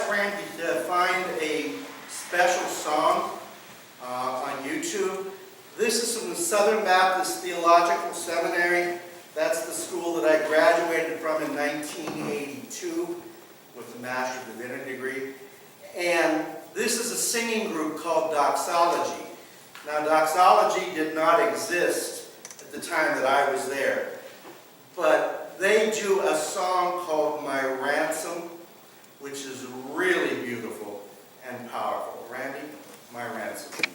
ask Randy to find a special song on YouTube. This is from the Southern Baptist Theological Seminary. That's the school that I graduated from in 1982 with a Master's of Divinity degree. And this is a singing group called Doxology. Now, Doxology did not exist at the time that I was there, but they do a song called My Ransom, which is really beautiful and powerful. Randy, My Ransom.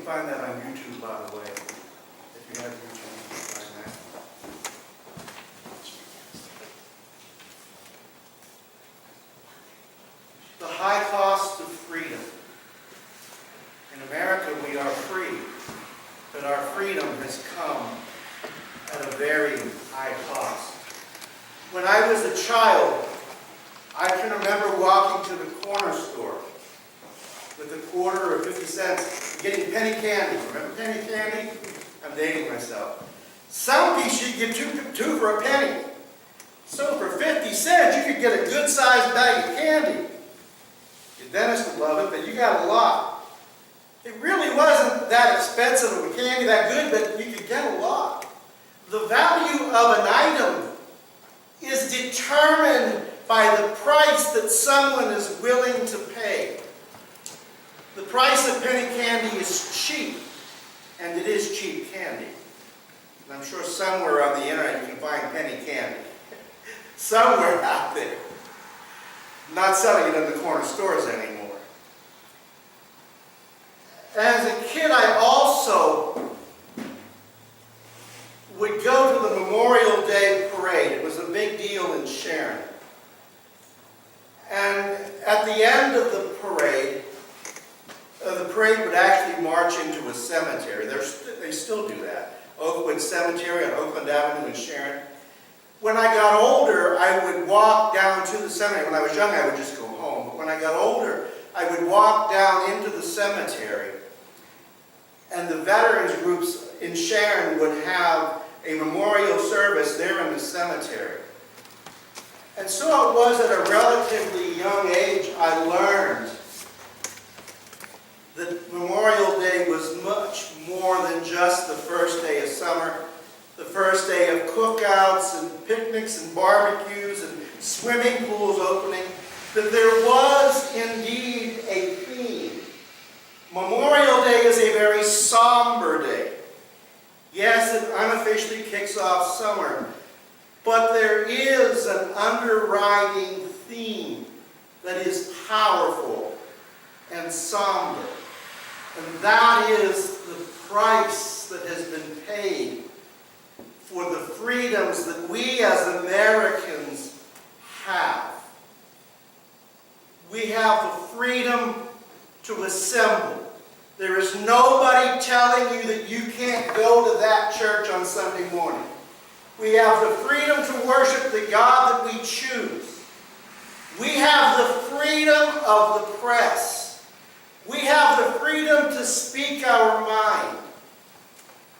Find that on YouTube, by the way. If you have YouTube, you can find that. The high cost of freedom. In America, we are free, that our freedom has come at a very high cost. When I was a child, I can remember walking to the corner store with a quarter or 50 cents, getting penny candy. Remember penny candy? I'm dating myself. Some piece you could get two for a penny. So for 50 cents, you could get a good-sized bag of candy. Your dentist would love it, but you got a lot. It really wasn't that expensive of a candy, that good, but you could get a lot. The value of an item is determined by the price that someone is willing to pay. The price of penny candy is cheap, and it is cheap candy. And I'm sure somewhere on the internet you can find penny candy. Somewhere out there. Not selling it in the corner stores anymore. As a kid, I also would go to the Memorial Day parade. It was a big deal in Sharon. And at the end of the parade would actually march into a cemetery. They still do that. Oakwood Cemetery on Oakland Avenue in Sharon. When I got older, I would walk down to the cemetery. When I was young, I would just go home. But when I got older, I would walk down into the cemetery, and the veterans groups in Sharon would have a memorial service there in the cemetery. And so it was at a relatively young age I learned that Memorial Day was much more than just the first day of summer, the first day of cookouts and picnics and barbecues and swimming pools opening, that there was indeed a theme. Memorial Day is a very somber day. Yes, it unofficially kicks off summer, but there is an underwriting theme that is powerful and somber. And that is the price that has been paid for the freedoms that we as Americans have. We have the freedom to assemble. There is nobody telling you that you can't go to that church on Sunday morning. We have the freedom to worship the God that we choose. We have the freedom of the press. We have the freedom to speak our mind.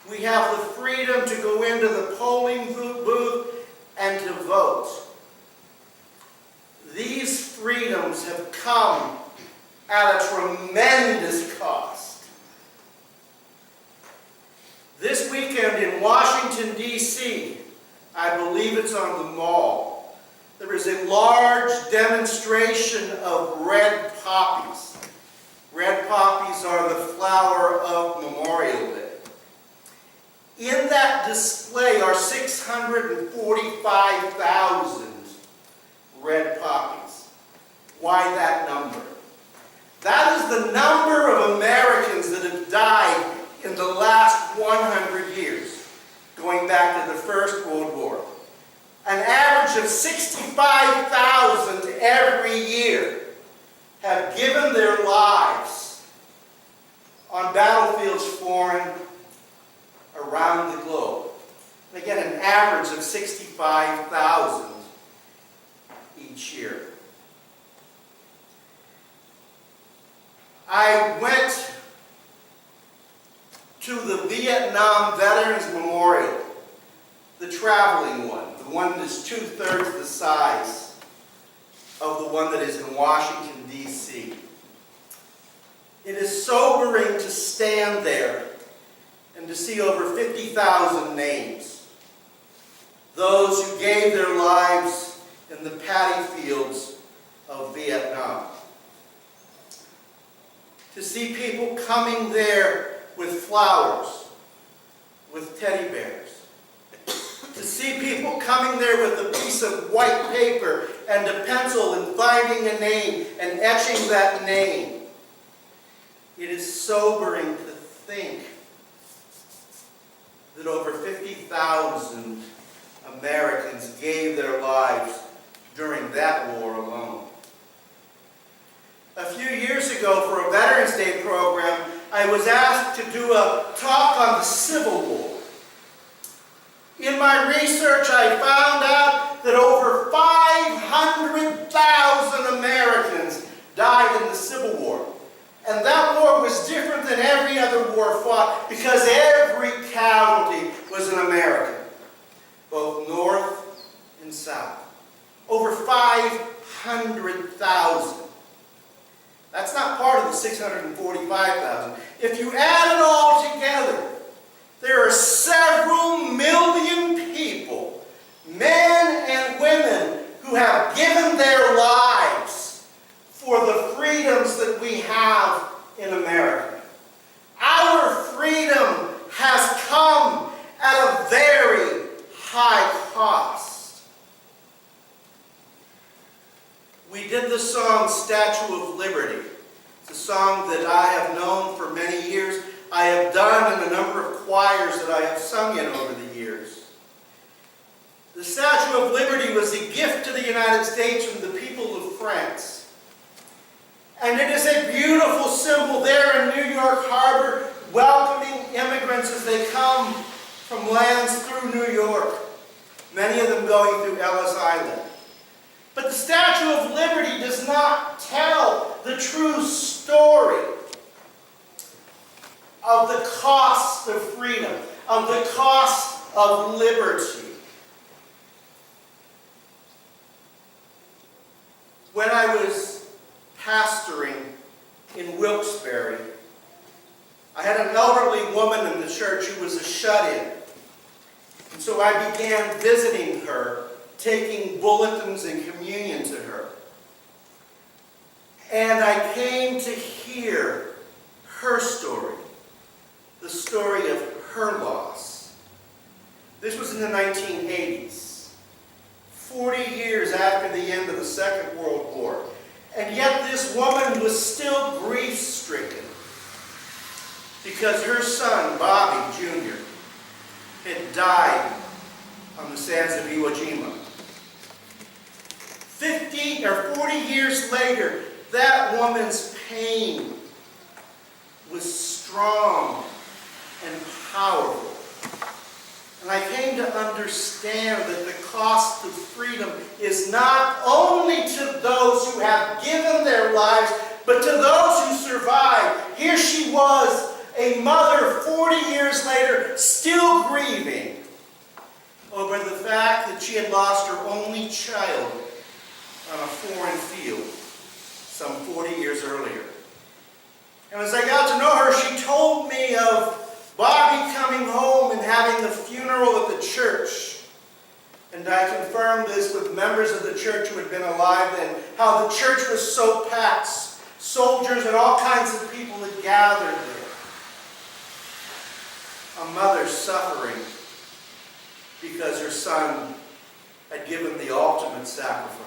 We have the freedom to go into the polling booth and to vote. These freedoms have come at a tremendous cost. This weekend in Washington, D.C., I believe it's on the Mall, there is a large demonstration of red poppies. Red poppies are the flower of Memorial Day. In that display are 645,000 red poppies. Why that number? That is the number of Americans that have died in the last 100 years, going back to the First World War. An average of 65,000 every year have given their lives on battlefields foreign around the globe. And again, an average of 65,000 each year. I went to the Vietnam Veterans Memorial, the traveling one, the one that's 2/3 the size of the one that is in Washington, D.C. It is sobering to stand there and to see over 50,000 names. Those who gave their lives in the paddy fields of Vietnam. To see people coming there with flowers, with teddy bears. To see people coming there with a piece of white paper and a pencil and finding a name and etching that name. It is sobering to think that over 50,000 Americans gave their lives during that war alone. A few years ago, for a Veterans Day program, I was asked to do a talk on the Civil War. In my research, I found out that over 500,000 Americans died in the Civil War. And that war was different than every other war fought because every casualty was an American, both North and South. Over 500,000. That's not part of the 645,000. If you add it all together, there are several million people, men and women, who have given their lives for the freedoms that we have in America. Our freedom has come at a very high cost. We did the song Statue of Liberty. It's a song that I have known for many years. I have done in a number of choirs that I have sung in over the years. The Statue of Liberty was a gift to the United States from the people of France. And it is a beautiful symbol there in New York Harbor, welcoming immigrants as they come from lands through New York, many of them going through Ellis Island. But the Statue of Liberty does not tell the true story of the cost of freedom, of the cost of liberty. When I was pastoring in Wilkes-Barre, I had an elderly woman in the church who was a shut-in. And so I began visiting her, taking bulletins and communion to her. And I came to hear her story, the story of her loss. This was in the 1980s, 40 years after the end of the Second World War. And yet this woman was still grief-stricken because her son, Bobby Jr., had died on the sands of Iwo Jima. 50 or 40 years later, that woman's pain was strong and powerful. And I came to understand that the cost of freedom is not only to those who have given their lives, but to those who survived. Here she was, a mother 40 years later, still grieving over the fact that she had lost her only child on a foreign field some 40 years earlier. And as I got to know her, she told me of Bobby coming home and having the funeral at the church. And I confirmed this with members of the church who had been alive then, how the church was so packed. Soldiers and all kinds of people had gathered there. A mother suffering because her son had given the ultimate sacrifice.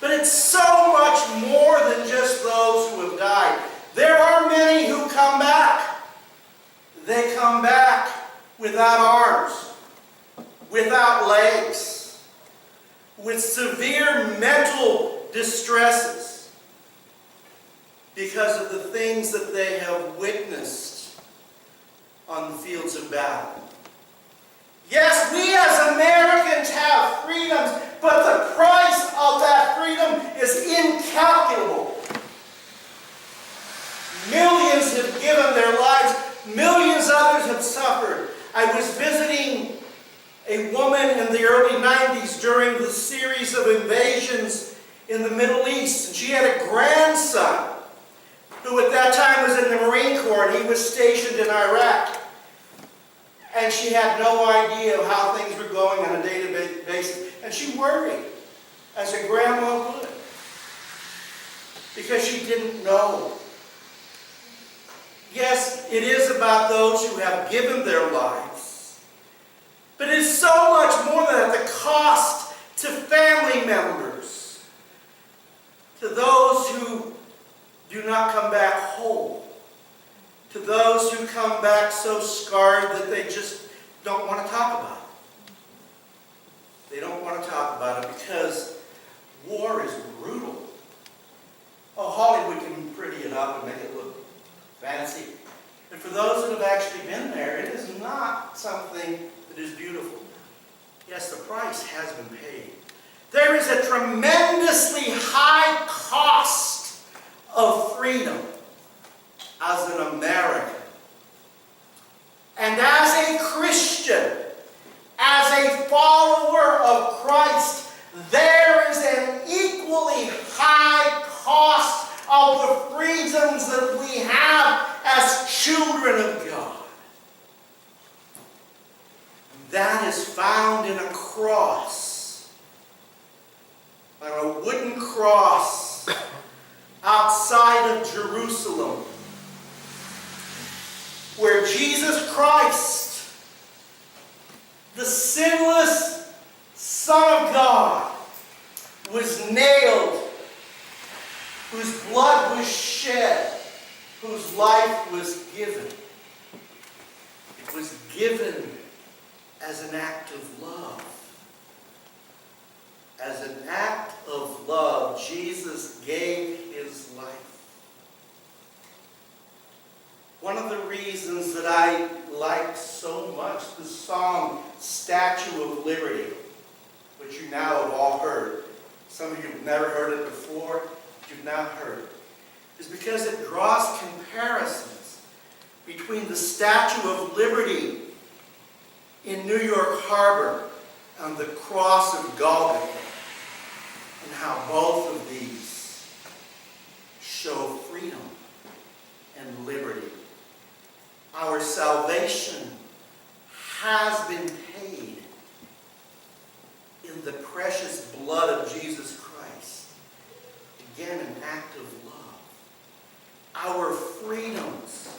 But it's so much more than just those who have died. There are many who come back. They come back without arms, without legs, with severe mental distresses because of the things that they have witnessed on the fields of battle. Yes, we as Americans have freedoms, but the price of that freedom is incalculable. Millions have given their lives. Millions others have suffered. I was visiting a woman in the early 90s during the series of invasions in the Middle East. And she had a grandson who at that time was in the Marine Corps and he was stationed in Iraq. And she had no idea of how things were going on a day-to-day basis. And she worried, as a grandma would, because she didn't know. Yes, it is about those who have given their lives. But it is so much more than that. The cost to family members, to those who do not come back whole, to those who come back so scarred that they just don't want to talk about it. They don't want to talk about it because war is brutal. Oh, Hollywood can pretty it up and make it look fancy. And for those that have actually been there, it is not something that is beautiful. Yes, the price has been paid. There is a tremendously high cost of freedom as an American. And as a Christian, as a follower of Christ, there is an equally high cost of the freedoms that we have as children of God. That is found in a cross, on a wooden cross outside of Jerusalem, where Jesus Christ, the sinless Son of God, was nailed, whose blood was shed, whose life was given. It was given as an act of love. As an act of love, Jesus gave his life. One of the reasons that I like so much the song Statue of Liberty, which you now have all heard. Some of you have never heard it before, but you've now heard it, is because it draws comparisons between the Statue of Liberty in New York Harbor and the Cross of Golgotha, and how both of these show freedom and liberty. Our salvation has been paid in the precious blood of Jesus Christ. Again, an act of love. Our freedoms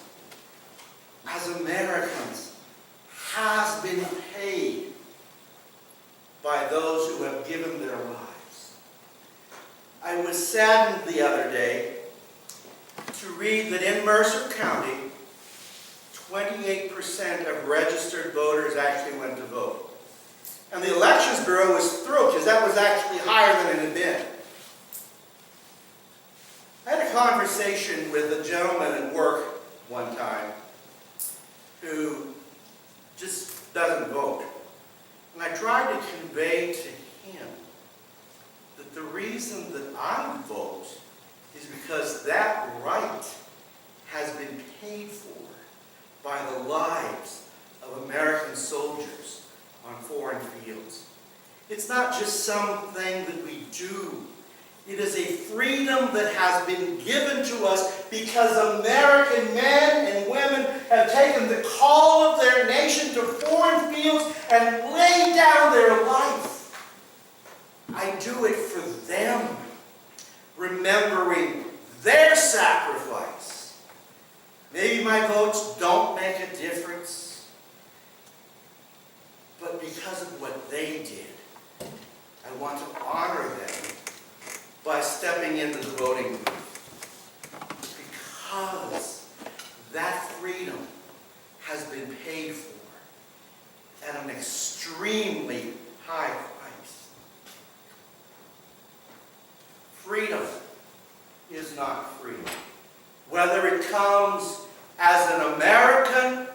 as Americans has been paid by those who have given their lives. I was saddened the other day to read that in Mercer County, 28% of registered voters actually went to vote. And the Elections Bureau was thrilled because that was actually higher than it had been. I had a conversation with a gentleman at work one time who just doesn't vote. And I tried to convey to him that the reason that I vote is because that right has been paid for by the lives of American soldiers on foreign fields. It's not just something that we do. It is a freedom that has been given to us because American men and women have taken the call of their nation to foreign fields and laid down their life. I do it for them, remembering their sacrifice. Maybe my votes don't make a difference, but because of what they did, I want to honor them by stepping into the voting booth. Because that freedom has been paid for at an extremely high price. Freedom is not free. Whether it comes as an American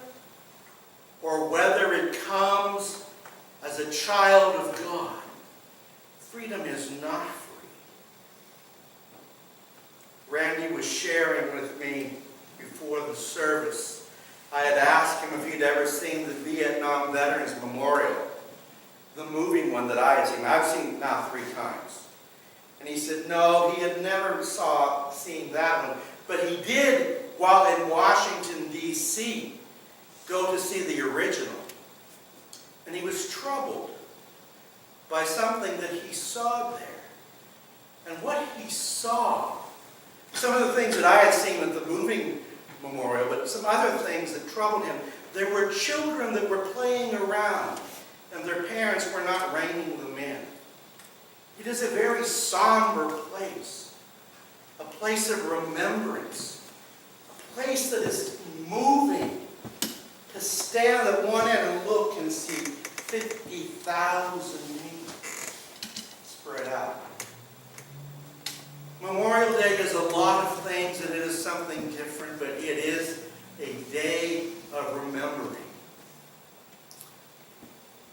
or whether it comes as a child of God, freedom is not free. Randy was sharing with me before the service. I had asked him if he'd ever seen the Vietnam Veterans Memorial, the moving one that I had seen. I've seen it now 3 times. And he said no, he had never seen that one. But he did, while in Washington, D.C., go to see the original. And he was troubled by something that he saw there. And what he saw, some of the things that I had seen at the moving memorial, but some other things that troubled him, there were children that were playing around, and their parents were not reining them in. It is a very somber place. A place of remembrance, a place that is moving. To stand at one end and look and see 50,000 names spread out. Memorial Day is a lot of things, and it is something different, but it is a day of remembering.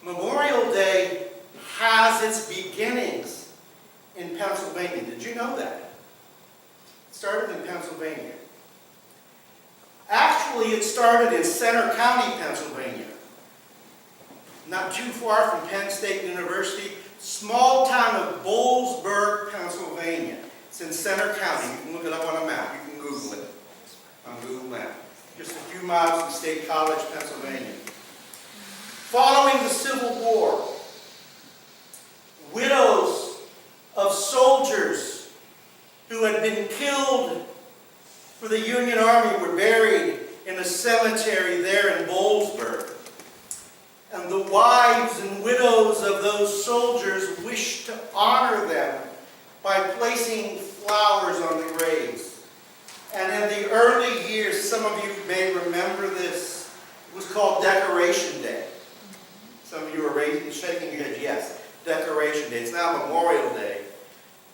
Memorial Day has its beginnings in Pennsylvania. Did you know that? It started in Pennsylvania. Actually, it started in Center County, Pennsylvania. Not too far from Penn State University, small town of Boalsburg, Pennsylvania. It's in Center County. You can look it up on a map. You can Google it on Google Maps. Just a few miles from State College, Pennsylvania. Following the Civil War, widows of soldiers who had been killed for the Union Army were buried in a cemetery there in Boalsburg. And the wives and widows of those soldiers wished to honor them by placing flowers on the graves. And in the early years, some of you may remember this, it was called Decoration Day. Some of you are shaking your head, yes, Decoration Day. It's now Memorial Day.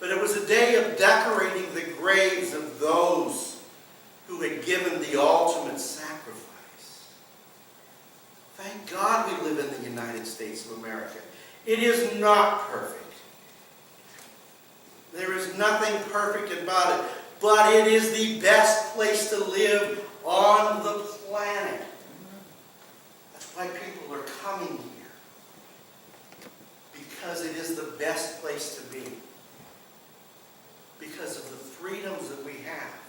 But it was a day of decorating the graves of those who had given the ultimate sacrifice. Thank God we live in the United States of America. It is not perfect. There is nothing perfect about it, but it is the best place to live on the planet. That's why people are coming here. Because it is the best place to be. Because of the freedoms that we have.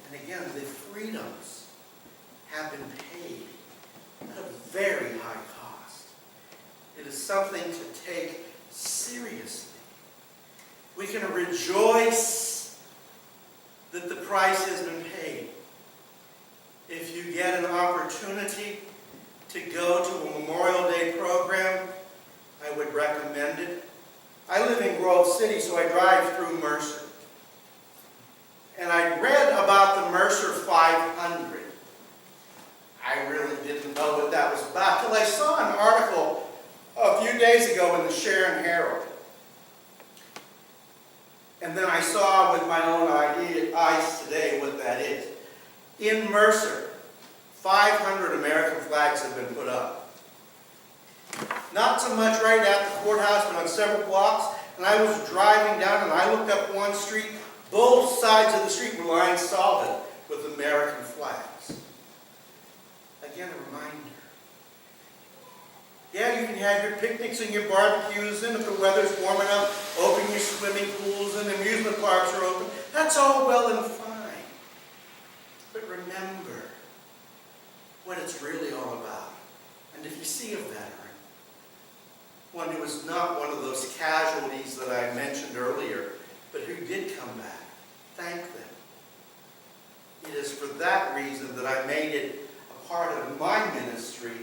And again, the freedoms have been paid at a very high cost. It is something to take seriously. We can rejoice that the price has been paid. If you get an opportunity to go to a Memorial Day program, I would recommend it. I live in Grove City, so I drive through Mercer. And I read about the Mercer 500. I really didn't know what that was about till I saw an article a few days ago in the Sharon Herald. And then I saw with my own eyes today what that is. In Mercer, 500 American flags have been put up. Not so much right at the courthouse, but on several blocks. And I was driving down and I looked up one street. Both sides of the street were lined solid with American flags. Again, a reminder. Yeah, you can have your picnics and your barbecues, and if the weather's warm enough, open your swimming pools and amusement parks are open. That's all well and fine. But remember what it's really all about. And if you see a veteran, one who is not one of those casualties that I mentioned earlier, but who did come back, thank them. It is for that reason that I made it a part of my ministry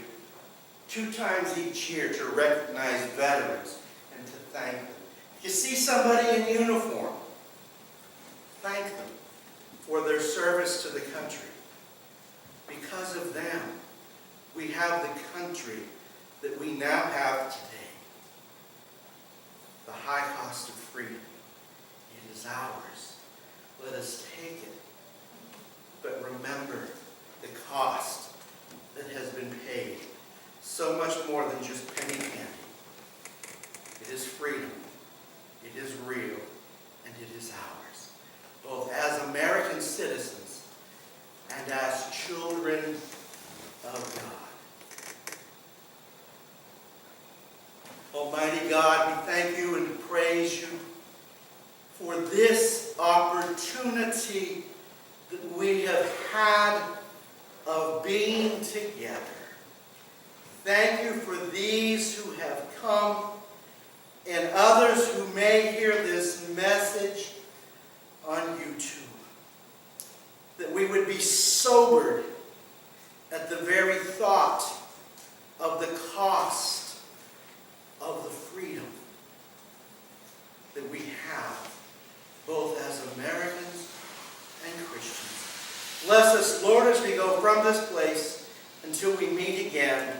2 times each year to recognize veterans and to thank them. If you see somebody in uniform, thank them for their service to the country. Because of them, we have the country that we now have today. The high cost of freedom. It is ours. Let us take it. But remember the cost that has been paid. So much more than just penny candy. It is freedom. It is real. And it is ours. Both as American citizens and as children of God. Almighty God, we thank you and praise you for this opportunity that we have had of being together. Thank you for these who have come and others who may hear this message on YouTube. That we would be sobered at the very thought of the cost of the freedom that we have, both as Americans and Christians. Bless us, Lord, as we go from this place until we meet again.